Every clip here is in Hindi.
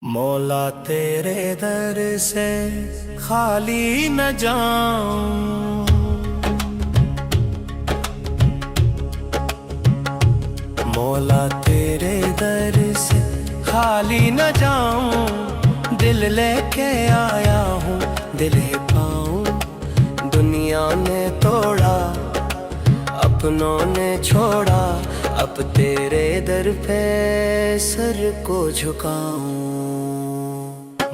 मौला तेरे दर से खाली न जाऊं, मौला तेरे दर से खाली न जाऊं। दिल लेके आया हूँ, दिल है पाऊं। दुनिया ने तोड़ा, अपनों ने छोड़ा, अब तेरे दर पे सर को झुकाऊं।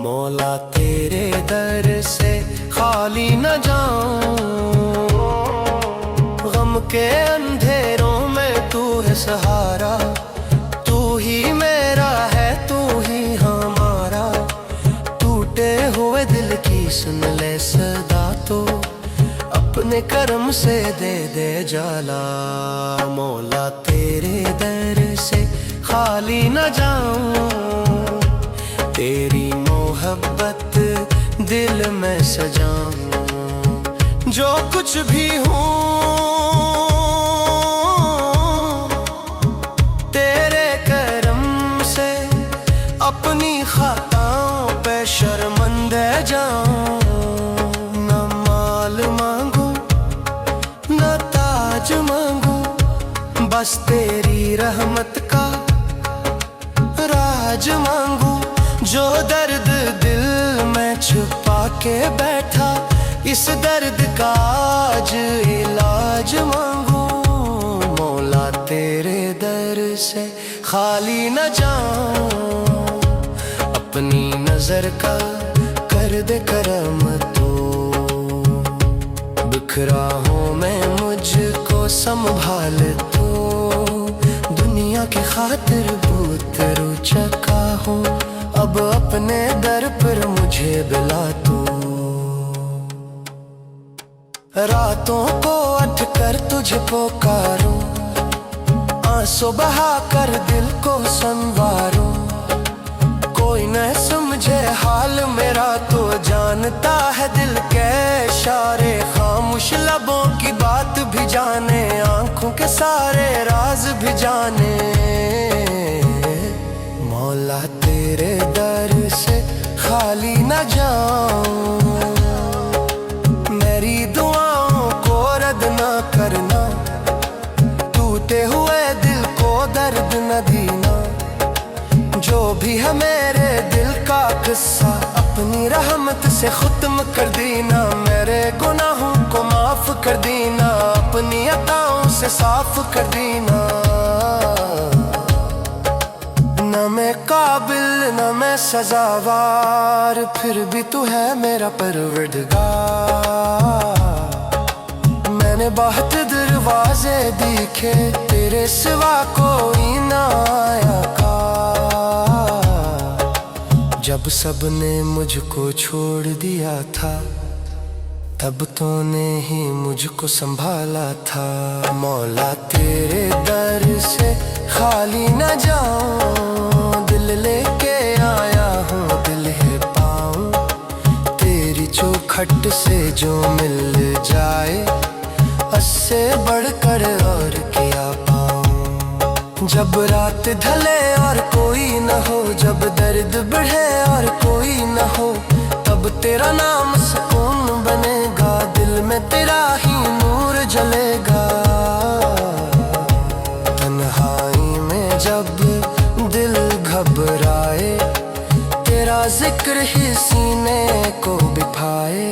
मौला तेरे दर से खाली न जाऊं, गम के अंधेरों में तू है सहारा। तू ही मेरा है, तू ही हमारा। टूटे हुए दिल की सुन ले सदा, तो अपने कर्म से दे दे जाला। मौला तेरे दर से खाली न जाऊं, तेरी मोहब्बत दिल में सजाऊं। जो कुछ भी हूँ तेरे करम से, अपनी खताओं पे शर्मिंदा जाऊं। न माल मांगू न ताज मांगू, बस तेरी रहमत का राज मांगू। जो दर्द दिल में छुपा के बैठा, इस दर्द का आज इलाज मांगू। मौला तेरे दर से खाली न जाऊं, अपनी नजर का कर दे करम तो। बिखरा हूँ मैं, मुझको संभाल तो। दुनिया की खातिर बहुत रुचका हूँ, अब अपने दर पर मुझे बुला तू। रातों को उठ कर तुझे पुकारूं, आंसू बहा कर दिल को संवारूं। कोई न समझे हाल मेरा तो जानता है दिल के इशारे। खामोश लबों की बात भी जाने, आंखों के सारे राज भी जाने। मौला तेरे दर से खाली न जाऊं, मेरी दुआओं को रद्द न करना। टूटे हुए दिल को दर्द न देना। जो भी है मेरे दिल का किस्सा, अपनी रहमत से खत्म कर देना। मेरे गुनाहों को माफ कर देना, अपनी अताओं से साफ कर देना। न मैं काबिल न मैं सजावार, फिर भी तू है मेरा परवरदिगार। मैंने बहुत दरवाजे देखे, तेरे सिवा कोई ना आया का। जब सबने मुझको छोड़ दिया था, तब तूने ही मुझको संभाला था। मौला तेरे दर से खाली न जाऊं, दिल लेके आया हूँ, दिल है पाऊं। तेरी चौखट से जो मिल जाए, उससे बढ़कर और क्या पाऊं। जब रात ढले और कोई न हो, जब दर्द बढ़े और कोई न हो, तब तेरा नाम सुकून बनेगा। दिल में तेरा ही नूर जलेगा। तन्हाई में जब दिल घबराए, तेरा जिक्र ही सीने को बिठाए।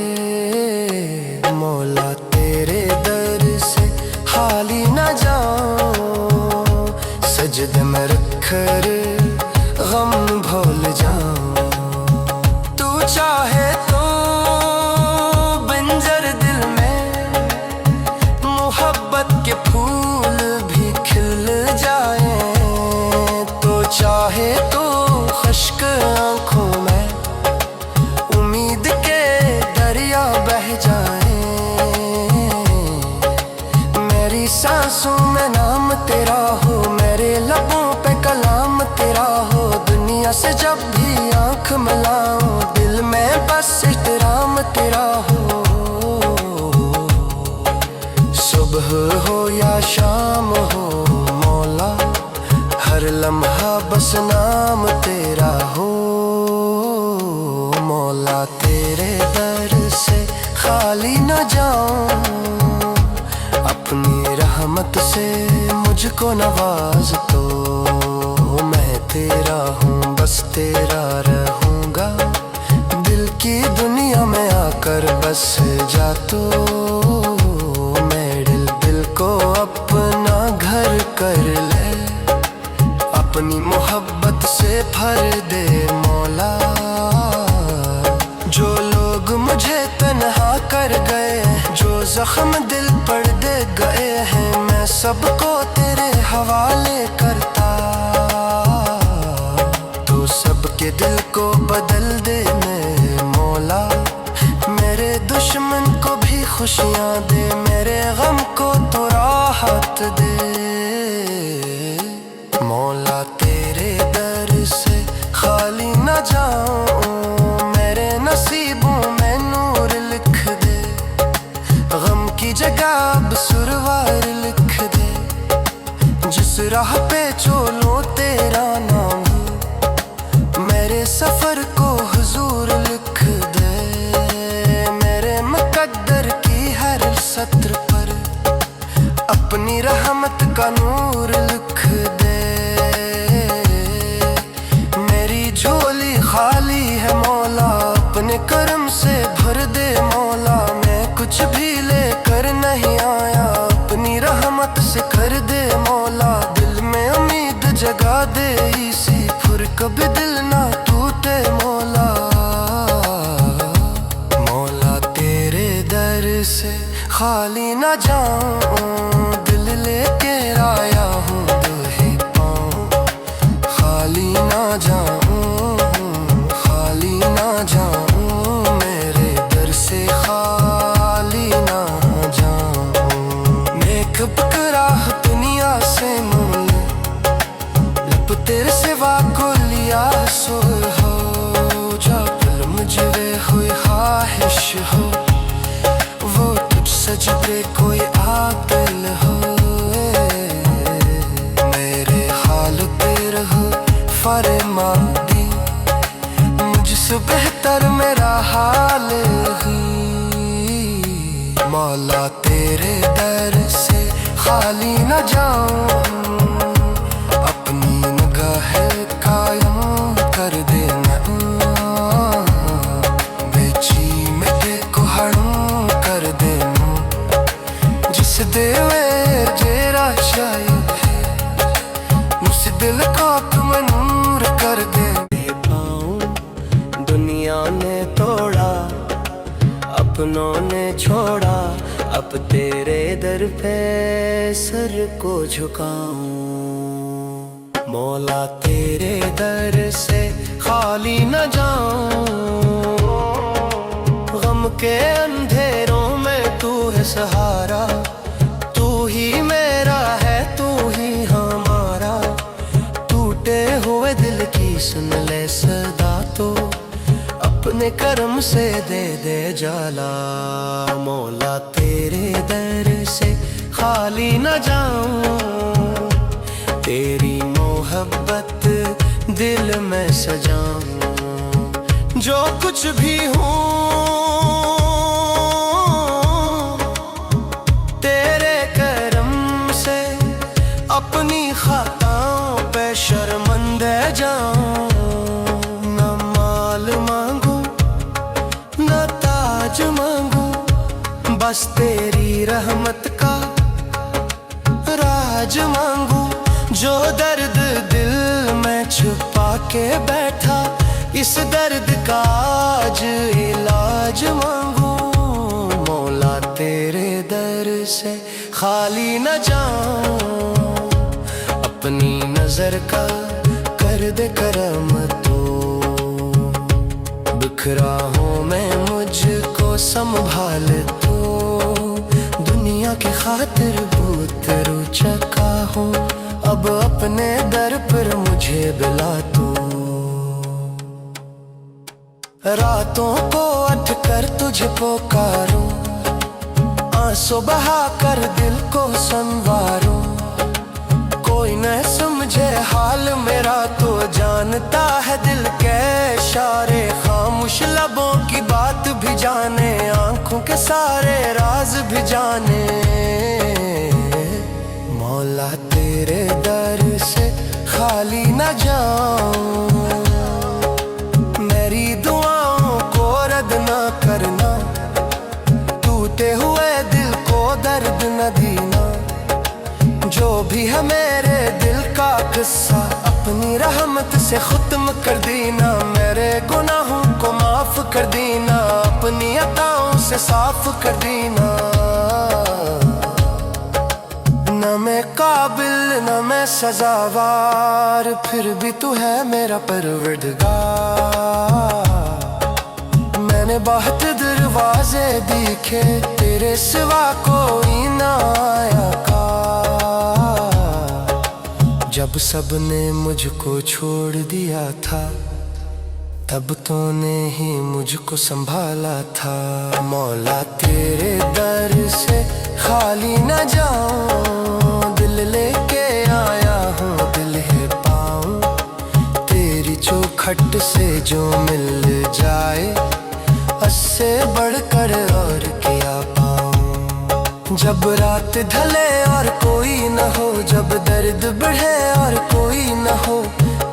मौला तेरे दर से खाली न जाऊं, सजदे में रखकर गम भूल जाऊं। तू चाहे तो बंजर दिल में मोहब्बत के फूल भी खिल जाए। तो चाहे तो खुश्क आंखों में उम्मीद के दरिया बह जाए। मेरी सांसों में नाम तेरा हो, मेरे लबों पे कलाम तेरा हो। दुनिया से जब भी आंख मिलाऊं, दिल में बस एहतराम तेरा हो। सुबह हो या शाम हो मौला, हर लम्हा बस नाम तेरा हो। से मुझको नवाज तो मैं तेरा हूँ, बस तेरा रहूँगा। दिल की दुनिया में आकर बस जा तो मेरे दिल को अपना घर कर ले। अपनी मोहब्बत से भर दे मौला। जो लोग मुझे तन्हा कर गए, जो जख्म दिल पर दे गए हैं, मैं सबको तेरे हवाले करता। तू सबके दिल को बदल दे मेरे मौला। मेरे दुश्मन को भी खुशियाँ दे, मेरे गम को तो राहत दे। मौला तेरे दर से खाली न जाऊं, मेरे नसीबों में नूर लिख दे। गम की जगह अब सुरवार लिख दे। जिस राह पे चलो तेरा नाम हो, मेरे सफर को हुजूर लिख दे। मेरे मुकद्दर की हर सत्र पर अपनी रहमत का नूर लिख दे। मेरी झोली खाली है मौला, अपने करम से भर दे मौला। मैं कुछ भी लेकर नहीं आया, अपनी रहमत से कर दे मौला। दिल में उम्मीद जगा दे इसी, फिर कभी दिल ना टूटे मौला। मौला तेरे दर से खाली ना जाऊं, दिल लेके आया हूँ दुहे पाऊं। खाली ना जाऊं, खाली ना जाऊं, मेरे दर से खाली ना जाऊं। नेक बकराह दुनिया से मोल, लब तेरे सिवा को लिया सो हो। जा पल मुझे हुई ख्वाहिश हो, वो तुझ सजदे कोई आदिल हो। मेरे हाल पे रहो फरमादी, मुझसे बेहतर मेरा हाल ही। मौला तेरे दर से खाली न जाऊं, अपनी निगाह कायम कर देना। बेची में देखो हड़ों कर देना। जिस देवे जेरा शायद है, मुझ दिल को तुम नूर कर दे। पाऊं दुनिया ने तोड़ा, अपनों ने छोड़ा, अब तेरे दर पे सर को झुकाऊं। मौला तेरे दर से खाली न जाऊं, गम के अंधेरों में तू है सहारा। तू ही मेरा है, तू ही हमारा। टूटे हुए दिल की सुन ले सदा तो, अपने करम से दे दे जाला। मौला तेरे दर से खाली न जाऊं, तेरी मोहब्बत दिल में सजाऊं। जो कुछ भी हूँ तेरे करम से, अपनी खताओं पे शर्मिंदा जाऊं। न माल मांगू न ताज मांगू, बस तेरी रहमत का राज मांगू। जो दर्द दिल में छुपा के बैठा, इस दर्द का आज इलाज मांगू। मौला तेरे दर से खाली न जाऊं, अपनी नजर का कर दे करम तो। बिखरा हूँ मैं, मुझको संभाल तो। दुनिया की खातिर बहुत रुचका हूँ, अब अपने दर पर मुझे बुला तू। रातों को उठ कर तुझे पुकारूं, आंसू बहा कर दिल को संवारूं। कोई न समझे हाल मेरा तो जानता है दिल के इशारे। खामोश लबों की बात भी जाने, आंखों के सारे राज भी जाने। तेरे दर से खाली न जाऊं। मेरी दुआओं को रद्द न करना, टूटे हुए दिल को दर्द न देना। जो भी है मेरे दिल का किस्सा अपनी रहमत से खत्म कर देना। मेरे गुनाहों को माफ कर देना, अपनी अताओं से साफ कर देना। न मैं काबिल न मैं सजावार, फिर भी तू है मेरा परवरदिगार। मैंने बहुत दरवाजे देखे, तेरे सिवा कोई ना आया का। जब सबने मुझको छोड़ दिया था, तब तूने ही मुझको संभाला था। मौला तेरे दर से खाली न जाऊं, दिल लेके आया हूँ दिल है पाऊं। तेरी चौखट से जो मिल जाए, उससे बढ़कर और क्या पाऊं। जब रात ढले और कोई न हो, जब दर्द बढ़े और कोई न हो,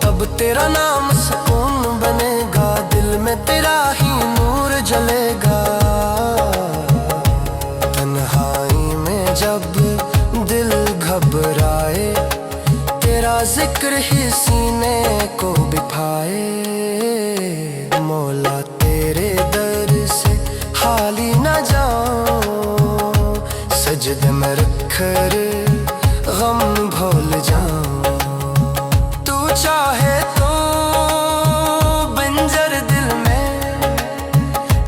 तब तेरा नाम सुकून बनेगा। दिल में तेरा ही नूर जलेगा। तन्हाई में जब दिल घबराए, तेरा जिक्र ही सीने को बिठाए। मौला तेरे दर से खाली न जाऊं, सजदे में रखकर गम भूल जाऊं। तू चाहे तो बंजर दिल में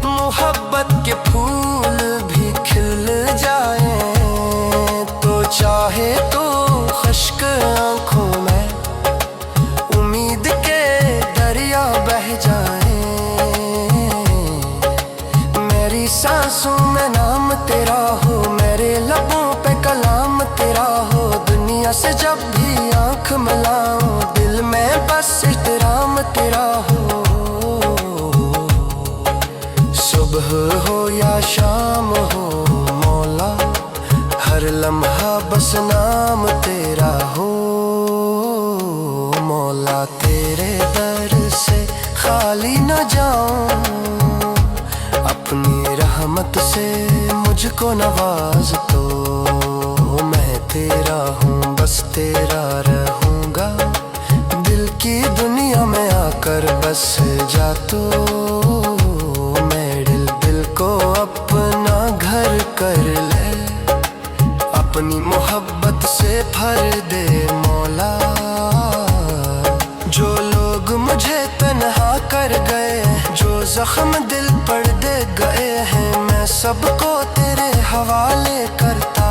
मोहब्बत के फूल भी खिल जाए। तो चाहे तो खुश्क आंखों में उम्मीद के दरिया बह जाए। मेरी सांसों में नाम तेरा हो, मेरे लबों पे कलाम तेरा हो। दुनिया से जब भी आंख मिलाऊं, दिल में बस एहतराम तेरा हो। सुबह हो या शाम हो मौला, हर लम्हा बस नाम तेरा हो। मौला तेरे दर से खाली न जाऊं, अपनी रहमत से मुझको नवाज तो। मैं तेरा हूँ बस तेरा रहूँगा, दिल की दुनिया में आकर बस जा तो। मेरे दिल को अपना घर कर ले, अपनी मोहब्बत से भर दे मौला। जो लोग मुझे तन्हा कर गए, जो जख्म दिल पर दे गए हैं, मैं सबको तेरे हवाले करता।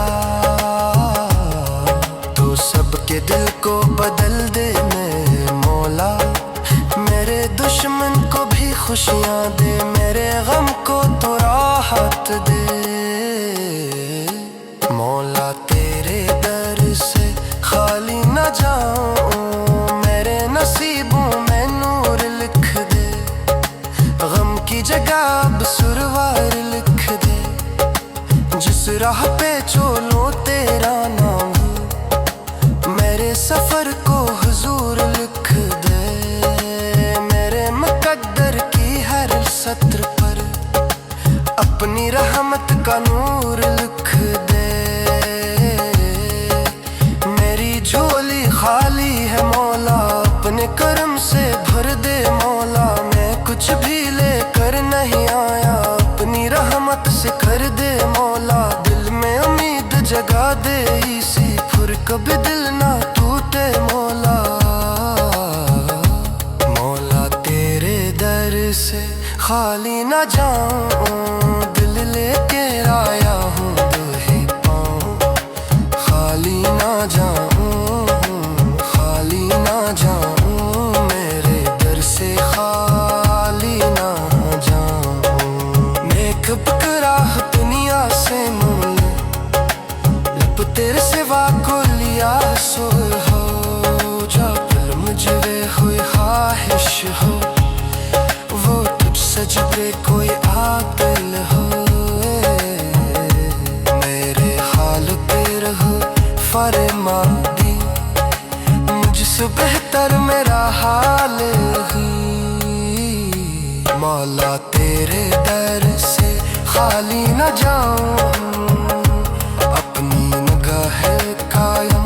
तू सबके दिल को बदल दे मेरे मौला। मेरे दुश्मन को भी खुशियाँ दे, मेरे गम को तो राहत दे। मौला तेरे दर से खाली न जाऊं, मेरे नसीबों में नूर लिख दे। गम की जगह अब सुरवार लिख दे। जिस राह पे चलो तेरा नाम हो, मेरे सफर को हुजूर लिख दे। मेरे मुकद्दर की हर सत्र पर अपनी रहमत का नूर लिख दे। मेरी झोली खाली है मौला, अपने करम से भर दे मौला। मैं कुछ भी लेकर नहीं आया, अपनी रहमत से कर दे मौला। दिल में उम्मीद जगा दे इसी, फिर कभी दिल ना टूटे मौला। मौला तेरे दर से खाली ना जाऊं, दिल लेके आया हूँ दिल ही पाऊं। खाली ना जाऊं, खाली ना जाऊं, मेरे दर से खाली ना जाऊं। नेक बकराह दुनिया से मोल, लब तेरे सिवा को लिया सो हो। जब मुझे हुई ख्वाहिश हो, वो तुझ सजदे कोई आदिल हो। मेरे हाल पे रहो फरमादी, तुझसे बेहतर मेरा हाल ही। मौला तेरे दर से खाली न जाऊं, अपनी निगाह काया